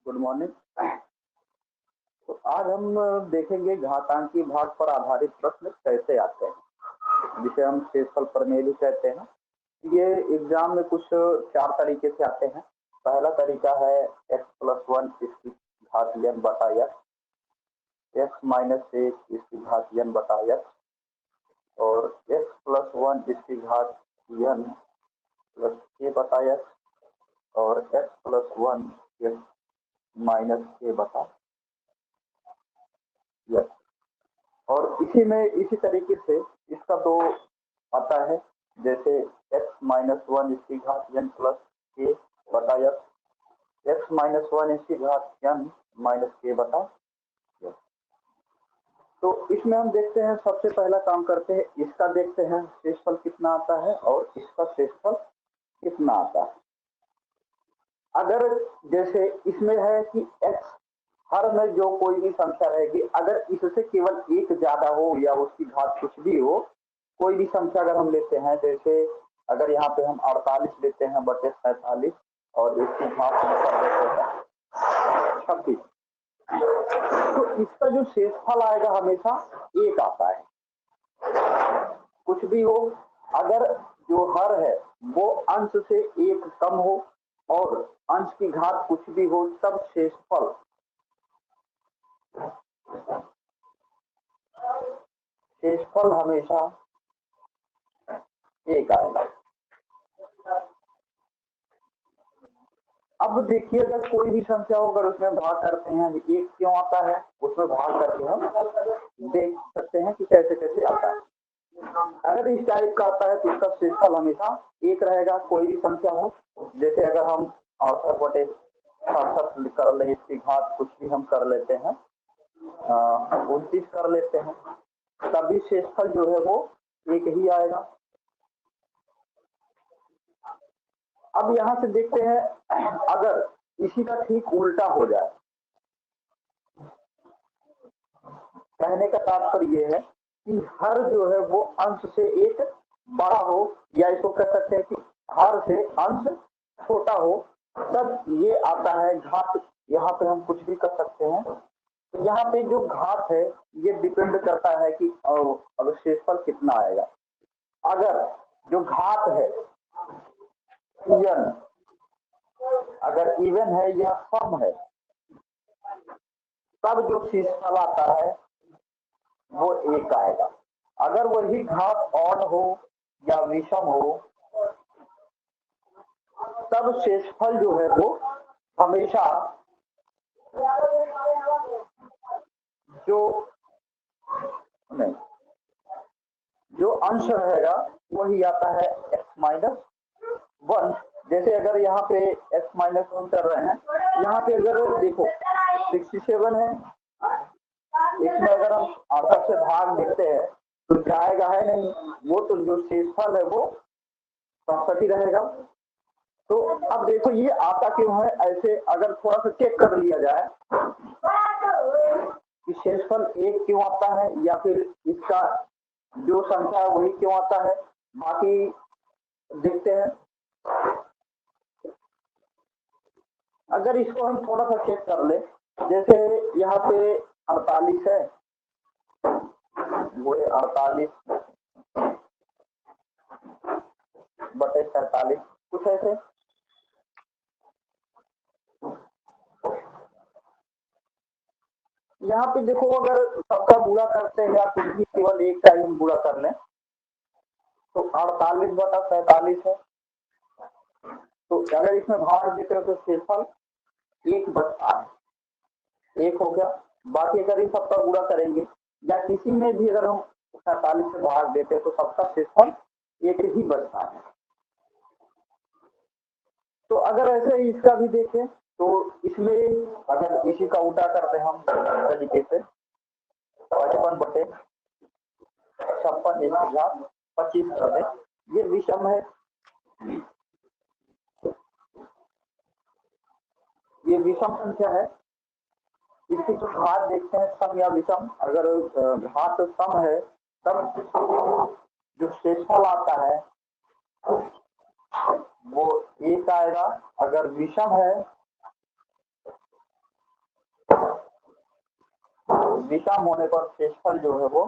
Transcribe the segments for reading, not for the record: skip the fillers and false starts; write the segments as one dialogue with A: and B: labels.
A: Good morning. तो आज हम देखेंगे घातांकी भाग पर आधारित प्रश्न कैसे आते हैं, जिसे हम शेषफल प्रमेय भी कहते हैं। ये एग्जाम में कुछ चार तरीके से आते हैं। पहला तरीका है x+1 इसकी घात n बटा x, x-1 इसकी घात n बटा x और x+1 इसकी घात n प्लस k बटा x और x+1 माइनस k बटा x। और इसी तरीके से इसका दो आता है, जैसे x-1 इसकी घात n प्लस k बटा x, x-1 इसकी घात n माइनस k बटा x। तो इसमें हम देखते हैं, सबसे पहला काम करते हैं, इसका देखते हैं शेषफल कितना आता है और इसका शेषफल कितना आता है। अगर जैसे इसमें है कि x हर में जो कोई भी संख्या रहेगी, अगर इससे केवल एक ज्यादा हो या उसकी घात कुछ भी हो, कोई भी संख्या अगर हम लेते हैं, जैसे अगर यहाँ पे हम 48 लेते हैं बटे 47 और इसकी घात हम कर देते हैं 26, तो इसका जो शेषफल आएगा हमेशा एक आता है। कुछ भी हो, अगर जो हर है वो अंश से एक कम हो और अंश की घात कुछ भी हो, तब शेषफल हमेशा एक आएगा। अब देखिए, अगर कोई भी संख्या हो, अगर उसमें भाग करते हैं, एक क्यों आता है, उसमें भाग करके हम देख सकते हैं कि कैसे कैसे आता है। अगर इस टाइप का आता है तो इसका शेषफल हमेशा एक रहेगा। कोई भी संख्या हो, जैसे अगर हम 68 बटे 67 कर ले, इसकी घात कुछ भी हम कर लेते हैं, 29 कर लेते हैं, तभी शेषफल जो है वो एक ही आएगा। अब यहां से देखते हैं, अगर इसी का ठीक उल्टा हो जाए, कहने का तात्पर्य यह है कि हर जो है वो अंश से एक बड़ा हो, या इसको कह सकते हैं कि हर से अंश छोटा हो, तब ये आता है घात। यहाँ पे हम कुछ भी कर सकते हैं। तो यहाँ पे जो घात है ये डिपेंड करता है कि अब शेषफल कितना आएगा। अगर जो घात है इवन, अगर इवन है या सम है, तब जो शेषफल आता है वो एक आएगा। अगर वही घात ऑड हो या विषम हो, तब शेषफल जो है वो हमेशा जो अंश रहेगा वही आता है x-1। जैसे अगर यहाँ पे x-1 कर रहे हैं, यहाँ पे अगर देखो 67 है, इसमें अगर हम 68 से भाग देखते हैं तो जाएगा है नहीं, वो तो जो शेषफल है वो 67 ही रहेगा। तो अब देखो ये आता क्यों है ऐसे, अगर थोड़ा सा चेक कर लिया जाए कि शेषफल एक क्यों आता है, या फिर इसका जो संख्या है वही क्यों आता है, बाकी देखते हैं। अगर इसको हम थोड़ा सा चेक कर ले, जैसे यहाँ पे 48 है, वो 48 बटे 47, कुछ ऐसे। यहाँ पे देखो, अगर सबका बुरा करते हैं या कुछ भी केवल एक टाइम बुरा कर लें, तो 48 बटा 47 है। तो अगर इसमें भाग देते हैं तो शेषफल एक बचता है, एक हो गया। बाकी अगर इन सबका बुरा करेंगे या किसी में भी अगर हम 47 से भाग देते हैं तो सबका शेषफल एक ही बचता है। तो अगर ऐसे इसका भी देखें तो इसमें अगर इसी का उल्टा करते हैं हम तरीके से, 55 बटे 56 25 कर दे, ये विषम है, ये विषम संख्या है। इसकी जो घात देखते हैं सम या विषम, अगर घात सम है तब जो शेषफल आता है वो एक आएगा। अगर विषम है विषम होने पर शेषफल जो है वो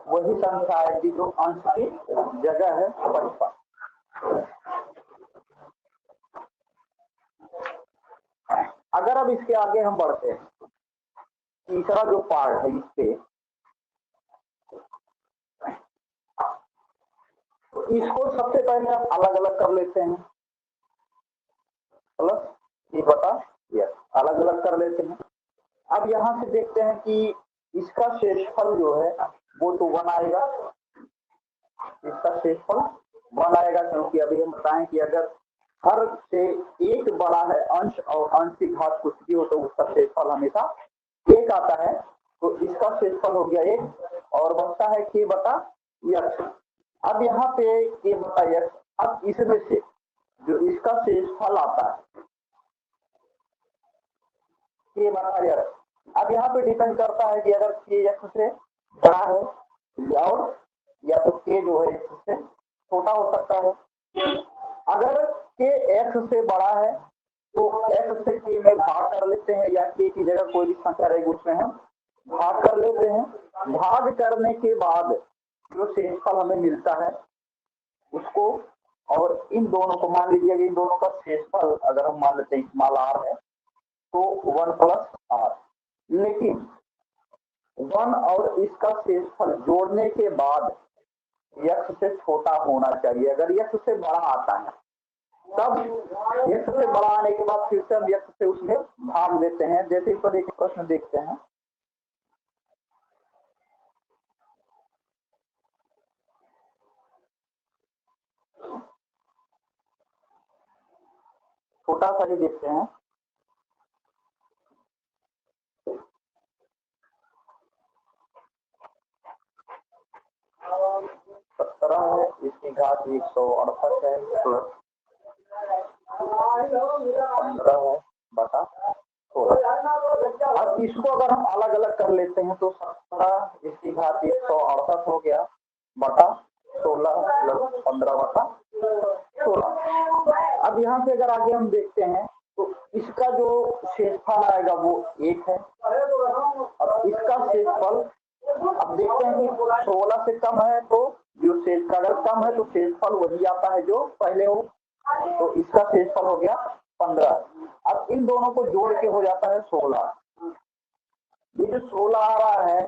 A: वही संख्या आएगी जो अंश की जगह है 55। अगर अब इसके आगे हम बढ़ते हैं, तीसरा जो पार्ट है इससे, तो इसको सबसे पहले हम अलग अलग कर लेते हैं, प्लस ये बता यस, अलग अलग कर लेते हैं। अब यहां से देखते हैं कि इसका शेषफल जो है वो तो 1 आएगा, इसका शेषफल 1 आएगा, क्योंकि अभी हम बताएं कि अगर हर से एक बड़ा है अंश और अंश की घात कुछ भी हो तो उसका शेषफल हमेशा 1 आता है। तो इसका शेषफल हो गया 1 और बचता है k बटा यक्स। अब यहाँ पे k बटा यक्स, अब इसमें से जो इसका शेषफल आता है k बटा यक्स, अब यहाँ पे डिपेंड करता है कि अगर k यक्स से बड़ा है और या तो k जो है x से छोटा हो सकता है। अगर k x से बड़ा है तो x से k में भाग कर लेते हैं, या k की जगह कोई भी संख्या रहेगी उसमें हम भाग कर लेते हैं। भाग करने के बाद जो शेषफल हमें मिलता है उसको, और इन दोनों को मान लीजिए कि इन दोनों का शेषफल अगर हम मान लेते हैं स्मॉल r है तो 1 प्लस r, लेकिन 1 और इसका शेषफल जोड़ने के बाद x से छोटा होना चाहिए। अगर x से बड़ा आता है तब x से बड़ा आने के बाद फिर से हम x से उसमें भाग देते हैं। जैसे इस पर एक प्रश्न देखते हैं, छोटा सा ही देखते हैं, 17 है, इसकी घात 168 है, प्लस 15 है बटा 16। अब इसको अगर हम अलग अलग कर लेते हैं तो 17 इसकी घात 168 हो गया बटा 16 प्लस 15 बटा 16। अब यहाँ से अगर आगे हम देखते हैं तो इसका जो शेषफल आएगा वो 1 है। अब इसका शेषफल, अब देखते हैं कि 16 से कम है तो जो शेष, अगर कम है तो शेषफल वही आता है जो पहले हो, तो इसका शेषफल हो गया 15। अब इन दोनों को जोड़ के हो जाता है 16। ये जो 16 आ रहा है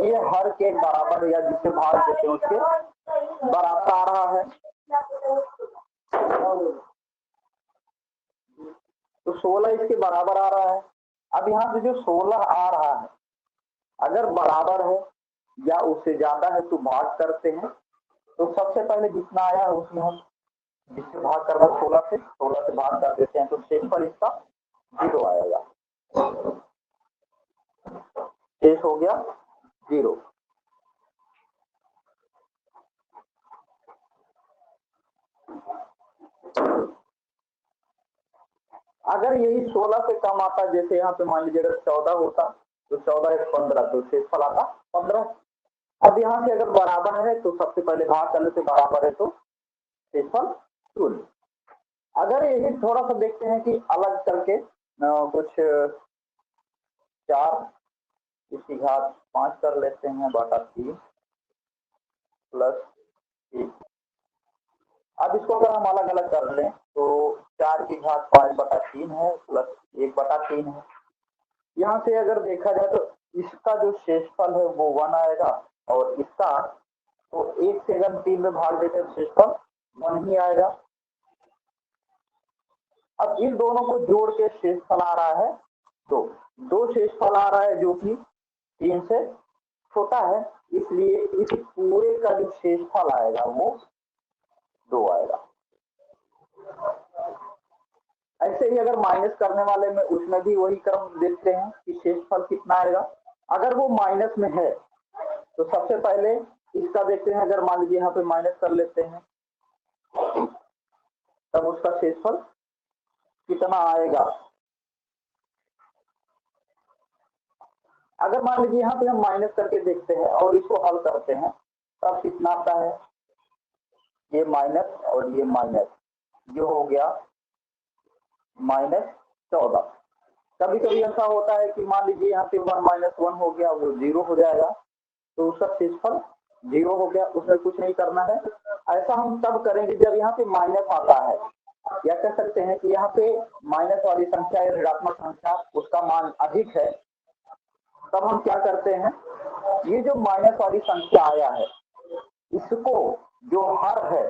A: ये हर के बराबर या जिसे भाग देते हैं उसके बराबर आ रहा है, तो 16 इसके बराबर आ रहा है। अब यहाँ से जो 16 आ रहा है अगर बराबर है या उससे ज्यादा है तो भाग करते हैं। तो सबसे पहले जितना आया है उसमें हम जिससे भाग करना 16 से भाग कर देते हैं, तो शेषफल इसका 0 आएगा, शेष हो गया 0। अगर यही 16 से कम आता, जैसे यहाँ पे मान लीजिए अगर 14 होता तो 14 एक 15, तो शेषफल आता 15। अब यहाँ से अगर बराबर है तो सबसे पहले भाग करने से बराबर है तो शेषफल 0। अगर यही थोड़ा सा देखते हैं कि अलग करके कुछ 4 इसकी घात 5 कर लेते हैं बटा 3 प्लस 1। अब इसको अगर हम अलग अलग कर लें तो 4 की घात 5 बटा 3 है प्लस 1 बटा 3 है। यहाँ से अगर देखा जाए तो इसका जो शेषफल है वो 1 आएगा, और इसका तो 1 से अगर 3 में भाग देते हैं शेषफल 1 ही आएगा। अब इन दोनों को जोड़ के शेषफल आ रहा है दो शेषफल आ रहा है जो कि 3 से छोटा है, इसलिए इस पूरे का जो शेषफल आएगा वो 2 आएगा। ऐसे ही अगर माइनस करने वाले में उसमें भी वही क्रम देखते हैं कि शेषफल कितना आएगा। अगर वो माइनस में है तो सबसे पहले इसका देखते हैं, अगर मान लीजिए यहाँ पे माइनस कर लेते हैं तब उसका शेषफल कितना आएगा। अगर मान लीजिए यहाँ पे हम माइनस करके देखते हैं और इसको हल करते हैं तब कितना आता है, ये माइनस और ये माइनस जो हो गया -14। कभी कभी ऐसा होता है कि मान लीजिए यहाँ पे 1 - 1 हो गया, वो 0 हो जाएगा, तो उसका शेषफल 0 हो गया, उसमें कुछ नहीं करना है। ऐसा हम तब करेंगे जब यहाँ पे माइनस आता है, या कह सकते हैं कि यहाँ पे माइनस वाली संख्या या ऋणात्मक संख्या उसका मान अधिक है। तब हम क्या करते हैं, ये जो माइनस वाली संख्या आया है इसको जो हर है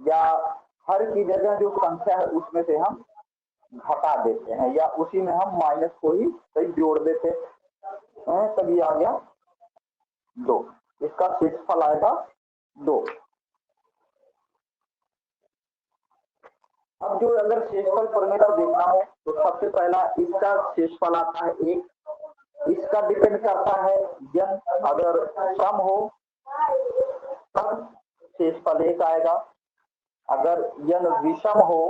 A: या हर की जगह जो संख्या है उसमें से हम घटा देते हैं, या उसी में हम माइनस को ही सही जोड़ देते हैं, तभी आ गया 2। इसका शेषफल आएगा 2। अब जो अगर शेषफल प्रमेय देखना है तो सबसे पहला इसका शेषफल आता है 1। इसका डिपेंड करता है यन, अगर सम हो तब शेषफल 1 आएगा, अगर यन विषम हो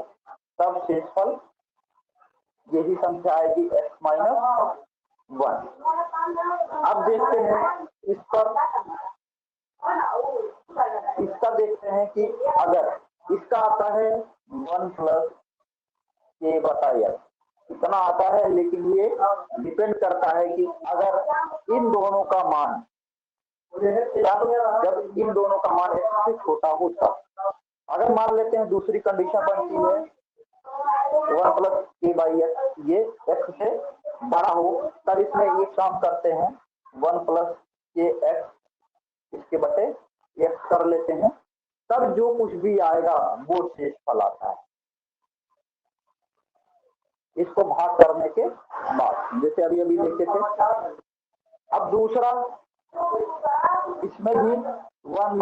A: तब शेषफल यही संख्या आएगी x-1। अब देखते हैं इस पर, इसका देखते हैं कि अगर इसका आता है 1 + k/s इतना आता है, लेकिन ये डिपेंड करता है कि अगर इन दोनों का मान, जब इन दोनों का मान x से छोटा हो तब, अगर मान लेते हैं दूसरी कंडीशन बनती है 1 + k/s ये x से बड़ा हो, तब इसमें एक काम करते हैं 1 + kx इसके बटे x कर लेते हैं, तब जो कुछ भी आएगा वो शेषफल आता है इसको भाग करने के बाद, जैसे अभी अभी देखे थे। अब दूसरा, इसमें भी 1 -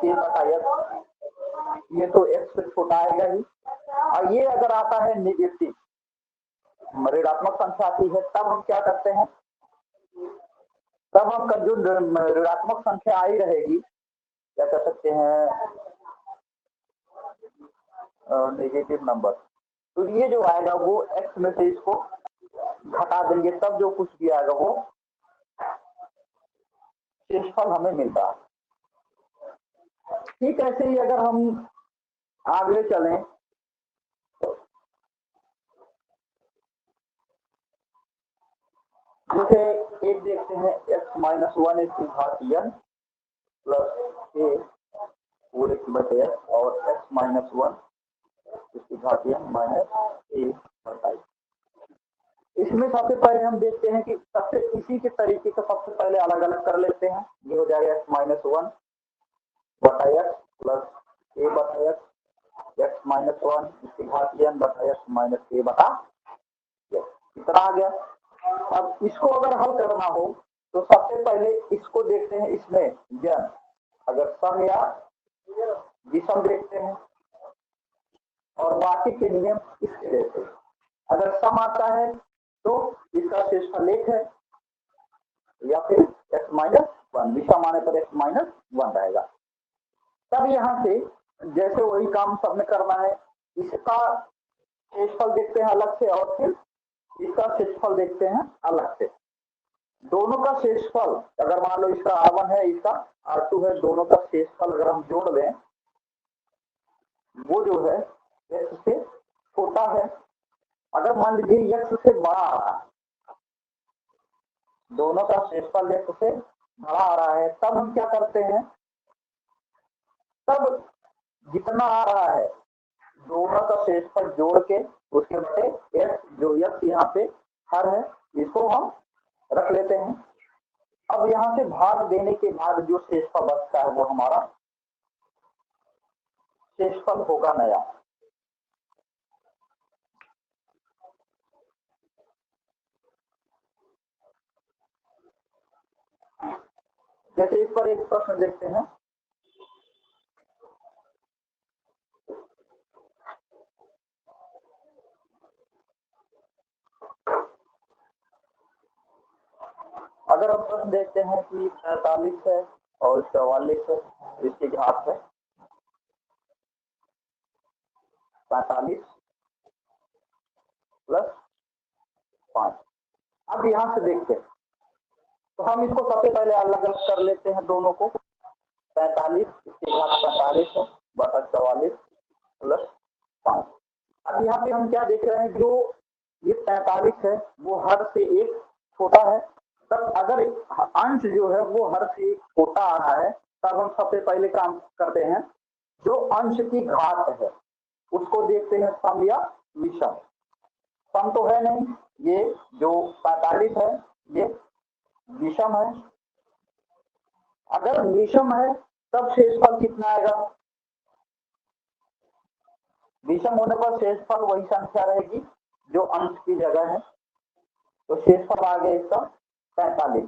A: k/s, ये तो x से छोटा आएगा ही, और ये अगर आता है निगेटिव ऋणात्मक संख्या आती है, तब हम क्या करते हैं, तब हम जो ऋणात्मक संख्या आई रहेगी, क्या कर सकते हैं, नेगेटिव नंबर, तो ये जो आएगा वो x में से इसको घटा देंगे, तब जो कुछ भी आएगा वो शेषफल हमें मिलता है। ठीक ऐसे ही अगर हम आगे चलें, जैसे एक देखते हैं x-1 इसकी घात n + a पूरे की बटे s, और x-1 इसकी घात n - a/i। इसमें सबसे पहले हम देखते हैं कि सबसे इसी के तरीके का सबसे पहले अलग अलग कर लेते हैं। ये हो जाएगा x-1/x + a/x, x-1 इसकी घात n/x - a/s, इतना आ गया। अब इसको अगर हल करना हो तो सबसे पहले इसको देखते हैं, इसमें n अगर सम या विषम देखते हैं, और बाकी के नियम इसके देखते हैं। अगर सम आता है तो इसका शेषफल 1 है, या फिर x-1, विषम आने पर x-1 रहेगा। तब यहाँ से जैसे वही काम सब में करना है, इसका शेषफल देखते हैं अलग से, और फिर इसका शेषफल देखते हैं अलग से। दोनों का शेषफल अगर मान लो इसका r1 है, इसका r2 है, दोनों का शेषफल अगर हम जोड़ लें, वो जो है x से छोटा है। अगर मान लीजिए x से बड़ा आ रहा है, दोनों का शेषफल x से बड़ा आ रहा है, तब हम क्या करते हैं, तब जितना आ रहा है दोनों का शेषफल जोड़ के उसके बटे x, जो x यहाँ पे हर है, इसको हम रख लेते हैं। अब यहाँ से भाग देने के बाद जो शेषफल बचता है वो हमारा शेषफल होगा नया। जैसे इस पर एक प्रश्न देखते हैं, अगर हम प्रश्न देखते हैं कि 45 है और 44 है, इसकी घात है 45 + 5। अब यहाँ से देखते हैं तो हम इसको सबसे पहले अलग अलग कर लेते हैं दोनों को। 45 इसके घात 45 है बटा 44 + 5। अब यहाँ पे हम क्या देख रहे हैं, जो ये 43 है, वो हर से एक छोटा है। तब अगर अंश जो है वो हर से एक छोटा आ रहा है, तब हम सबसे पहले काम करते हैं, जो अंश की घात है उसको देखते हैं सम या विषम। सम तो है नहीं, ये जो 45 है ये विषम है। अगर विषम है तब शेषफल कितना आएगा? विषम होने पर शेषफल वही संख्या रहेगी जो अंश की जगह है, तो शेषफल आ गया इसका 45।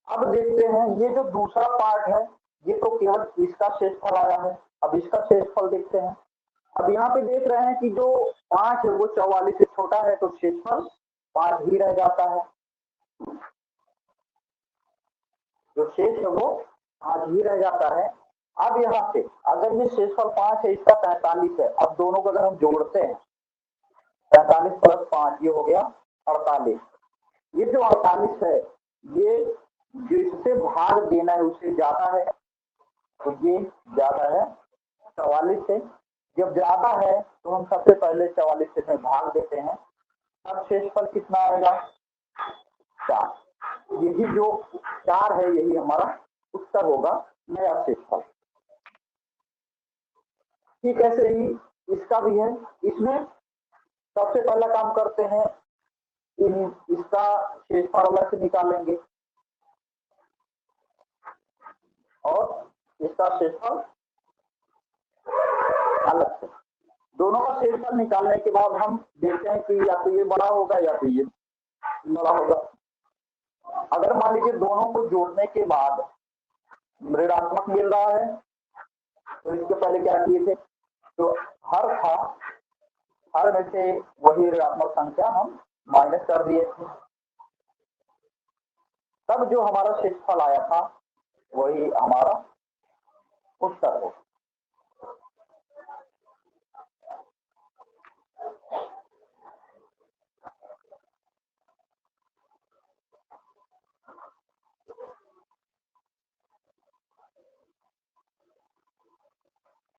A: अब देखते हैं ये जो दूसरा पार्ट है, ये तो केवल इसका शेषफल आया है। अब इसका शेषफल देखते हैं। अब यहाँ पे देख रहे हैं कि जो 5 है वो 44 से छोटा है, तो शेषफल 5 ही रह जाता है। जो शेष है वो 5 ही रह जाता है। अब यहाँ से अगर ये शेषफल 5 है, इसका 45 है, अब दोनों को अगर हम जोड़ते हैं 45 प्लस 5 ये हो गया 48। ये जो 48 है ये जिससे भाग देना है उससे ज्यादा है, तो ये ज्यादा है 44 से। जब ज्यादा है तो हम सबसे पहले 44 से भाग देते हैं, अब शेषफल कितना आएगा? 4। यही जो 4 है यही हमारा उत्तर होगा, नया शेषफल। ठीक ऐसे ही इसका भी है। इसमें सबसे पहला काम करते हैं, इसका शेषफल अलग से निकालेंगे और इसका शेषफल अलग से। दोनों का शेषफल निकालने के बाद हम देखते हैं कि या तो ये बड़ा होगा या तो ये बड़ा होगा। अगर मान लीजिए दोनों को जोड़ने के बाद ऋणात्मक मिल रहा है, तो इसके पहले क्या किए थे, तो हर में से वही ऋणात्मक संख्या हम माइनस कर दिए थे, तब जो हमारा शेषफल आया था वही हमारा उत्तर हो।